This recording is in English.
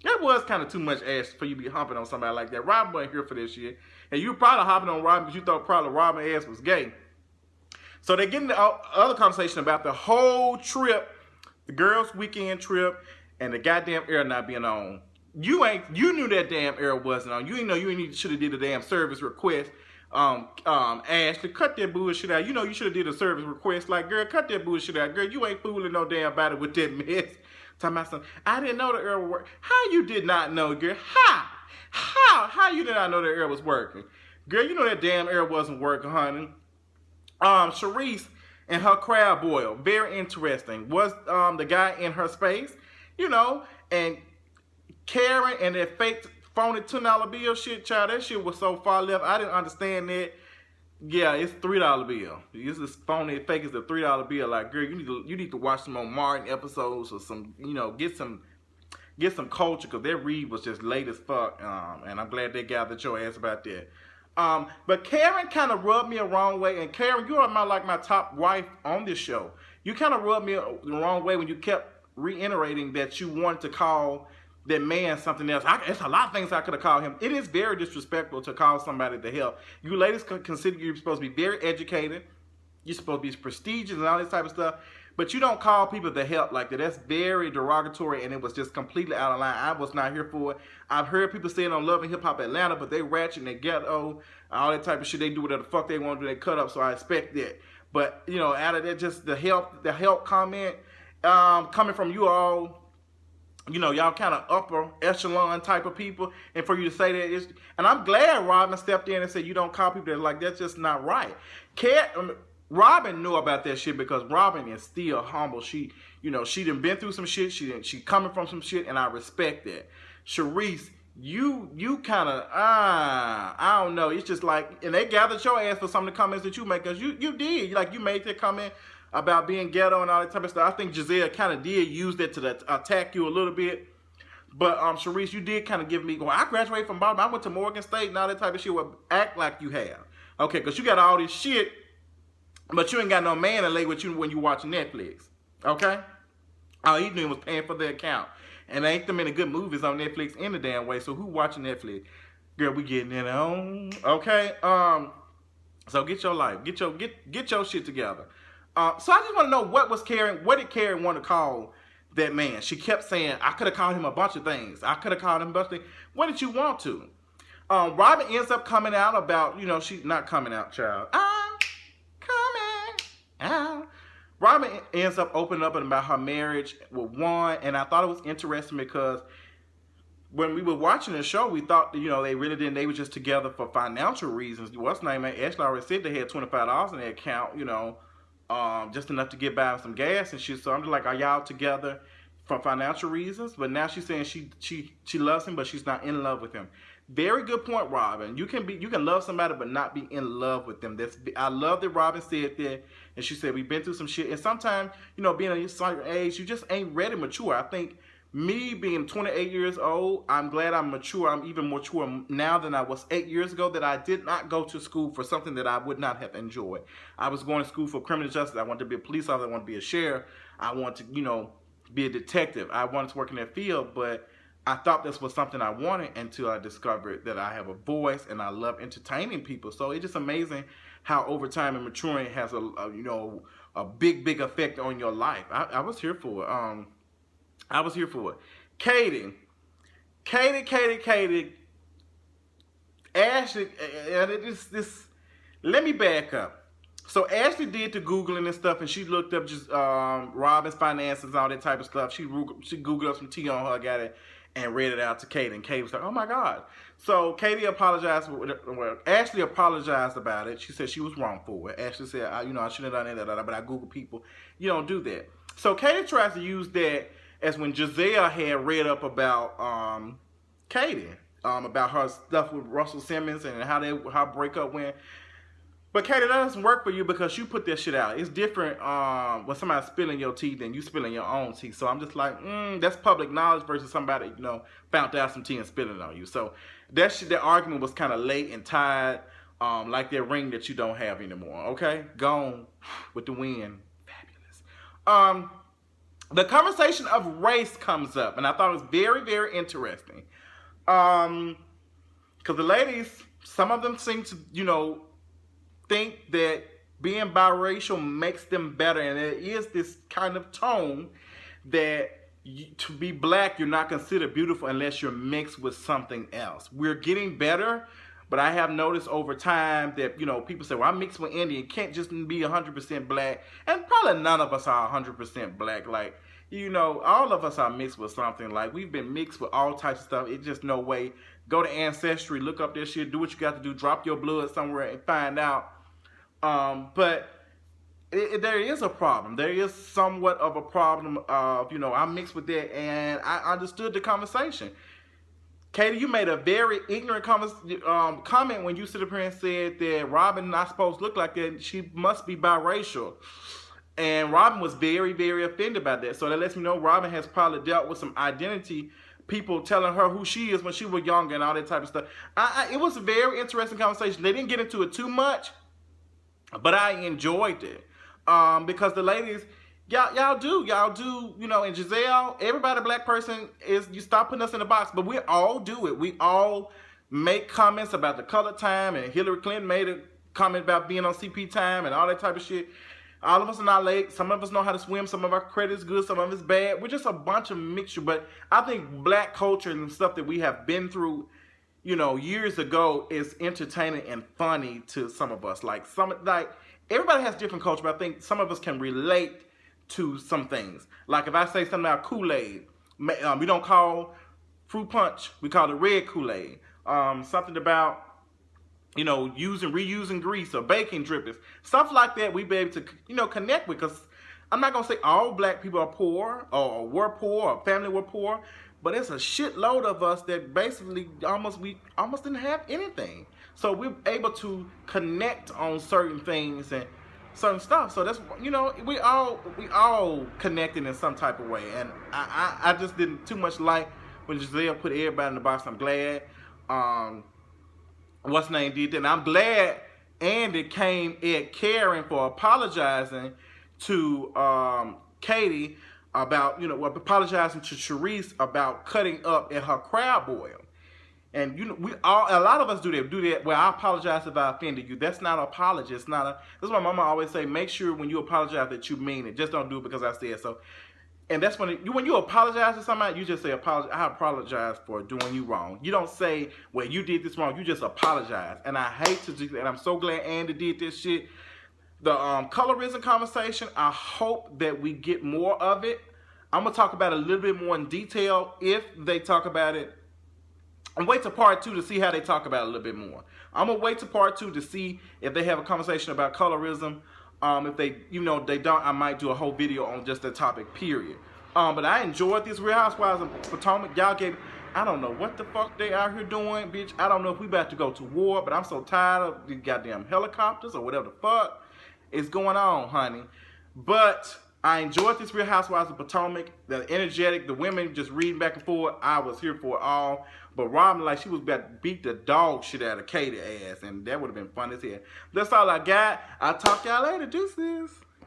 That was kind of too much ass for you to be humping on somebody like that. Robin wasn't here for this shit. And you probably hopping on Robin because you thought probably Robin's ass was gay. So they get into other conversation about the whole trip, the girls' weekend trip, and the goddamn air not being on. You knew that damn air wasn't on. You didn't know you should have did a damn service request. Ashley, cut that bullshit out. You know you should have did a service request. Like, girl, cut that bullshit out. Girl, you ain't fooling no damn body with that mess. Talking about something. I didn't know the air would work. How you did not know, girl? How you did not know the air was working? Girl, you know that damn air wasn't working, honey. Charisse and her crab boil, very interesting. Was the guy in her space, you know, and Karen and that fake phony $2 bill shit, child, that shit was so far left. I didn't understand that. Yeah, it's $3 bill. This is phony, fake is a $3 bill. Like, girl, you need to watch some more Martin episodes or some, you know, get some culture, because their read was just late as fuck. And I'm glad they gathered your ass about that. But Karen kind of rubbed me a wrong way. And Karen, you are my top wife on this show. You kind of rubbed me the wrong way when you kept reiterating that you wanted to call that man something else. It's a lot of things I could have called him. It is very disrespectful to call somebody the help. You ladies consider you're supposed to be very educated. You're supposed to be prestigious and all this type of stuff. But you don't call people the help like that. That's very derogatory, and it was just completely out of line. I was not here for it. I've heard people saying on Love and Hip Hop Atlanta, but they ratchet and they ghetto, all that type of shit. They do whatever the fuck they want to do. They cut up, so I expect that. But, you know, out of that, just the help comment coming from you all, you know, y'all kind of upper echelon type of people, and for you to say that, and I'm glad Robin stepped in and said you don't call people that, like, that's just not right. Robin knew about that shit because Robin is still humble. She, you know, she done been through some shit. She coming from some shit, and I respect that. Charisse, you kind of, I don't know. It's just like, and they gathered your ass for some of the comments that you make, because you did. Like, you made that comment about being ghetto and all that type of stuff. I think Giselle kind of did use that to attack you a little bit. But, Charisse, you did kind of give me, I graduated from Baltimore. I went to Morgan State and all that type of shit. Well, act like you have. Okay, because you got all this shit, but you ain't got no man to lay with you when you watch Netflix. Okay? All he doing was paying for the account. And there ain't that many good movies on Netflix in the damn way. So who watching Netflix? Girl, we getting it on. Okay? So get your life. Get your shit together. So I just want to know what did Karen want to call that man? She kept saying, I could have called him a bunch of things. I could have called him a bunch of things. What did you want to? Robin ends up coming out about, you know, she's not coming out, child. Robin ends up opening up about her marriage with Juan, and I thought it was interesting because when we were watching the show, we thought that, you know, they really didn't. They were just together for financial reasons. What's name? Ashley already said they had $25 in their account, you know, just enough to get by some gas and shit. So I'm just like, are y'all together for financial reasons? But now she's saying she loves him, but she's not in love with him. Very good point, Robin. You can love somebody but not be in love with them. I love that Robin said that, and she said we've been through some shit. And sometimes, you know, being at a certain age, you just ain't ready mature. I think me being 28 years old, I'm glad I'm mature. I'm even more mature now than I was 8 years ago. That I did not go to school for something that I would not have enjoyed. I was going to school for criminal justice. I wanted to be a police officer. I wanted to be a sheriff. I wanted to, you know, be a detective. I wanted to work in that field, but I thought this was something I wanted until I discovered that I have a voice and I love entertaining people. So it's just amazing how over time and maturing has a big effect on your life. I was here for it. I was here for it. Katie, Ashley, let me back up. So Ashley did the Googling and stuff, and she looked up just Robin's finances, all that type of stuff. She Googled up some tea on her, got it, and read it out to Katie. And Katie was like, oh my God. So Katie apologized. Well, Ashley apologized about it. She said she was wrong for it. Ashley said, I shouldn't have done that, but I Google people. You don't do that. So Katie tries to use that as when Giselle had read up about Katie, about her stuff with Russell Simmons and how breakup went. But Katie, that doesn't work for you because you put that shit out. It's different when somebody's spilling your tea than you spilling your own tea. So I'm just like, that's public knowledge versus somebody, you know, found out some tea and spilling it on you. So that argument was kind of late and tired, like that ring that you don't have anymore. Okay, gone with the wind. Fabulous. the conversation of race comes up, and I thought it was very, very interesting. Because the ladies, some of them seem to, think that being biracial makes them better, and there is this kind of tone that to be black, you're not considered beautiful unless you're mixed with something else. We're getting better, but I have noticed over time that, people say, well, I'm mixed with Indian. Can't just be 100% black. And probably none of us are 100% black. Like, all of us are mixed with something. Like, we've been mixed with all types of stuff. It's just no way. Go to Ancestry, look up this shit, do what you got to do, drop your blood somewhere and find out. But there is a problem. There is somewhat of a problem of, I'm mixed with that, and I understood the conversation. Katie, you made a very ignorant comment when you stood up here and said that Robin not supposed to look like that. She must be biracial. And Robin was very, very offended by that. So that lets me know Robin has probably dealt with some identity people telling her who she is when she was younger and all that type of stuff. It was a very interesting conversation. They didn't get into it too much, but I enjoyed it. Because the ladies, y'all do, and Giselle, everybody black person is, you stop putting us in a box, but we all do it. We all make comments about the color time, and Hillary Clinton made a comment about being on CP time and all that type of shit. All of us are not late. Some of us know how to swim. Some of our credit is good. Some of it's bad. We're just a bunch of mixture. But I think black culture and stuff that we have been through, years ago is entertaining and funny to some of us. Like everybody has different culture, but I think some of us can relate to some things. Like if I say something about Kool-Aid, we don't call fruit punch, we call it red Kool-Aid. Something about, reusing grease or baking drippings. Stuff like that we be able to, connect with, because I'm not going to say all black people are poor or were poor or family were poor, but it's a shitload of us that basically we almost didn't have anything. So we're able to connect on certain things and certain stuff. So that's, we all connected in some type of way. And I just didn't too much like when Giselle put everybody in the box. I'm glad what's name did that. And I'm glad Andy came at Karen for apologizing to Katie about, apologizing to Charisse about cutting up at her crab boil. And a lot of us do that. Well, I apologize if I offended you. That's not an apology. That's why my mama always say, make sure when you apologize that you mean it. Just don't do it because I said so. And that's when you apologize to somebody, you just say, I apologize for doing you wrong. You don't say, well, you did this wrong. You just apologize. And I hate to do that. And I'm so glad Andy did this shit. The colorism conversation, I hope that we get more of it. I'm going to talk about it a little bit more in detail if they talk about it. And wait to part 2 to see how they talk about it a little bit more. I'm going to wait to part 2 to see if they have a conversation about colorism. If they, they don't, I might do a whole video on just that topic, period. But I enjoyed this Real Housewives of Potomac. Y'all gave, I don't know what the fuck they out here doing, bitch. I don't know if we about to go to war, but I'm so tired of these goddamn helicopters or whatever the fuck is going on, honey. But I enjoyed this Real Housewives of Potomac. The energetic, the women just reading back and forth. I was here for it all. But Robin, she was about to beat the dog shit out of Katie ass. And that would have been fun as hell. That's all I got. I'll talk y'all later. Deuces.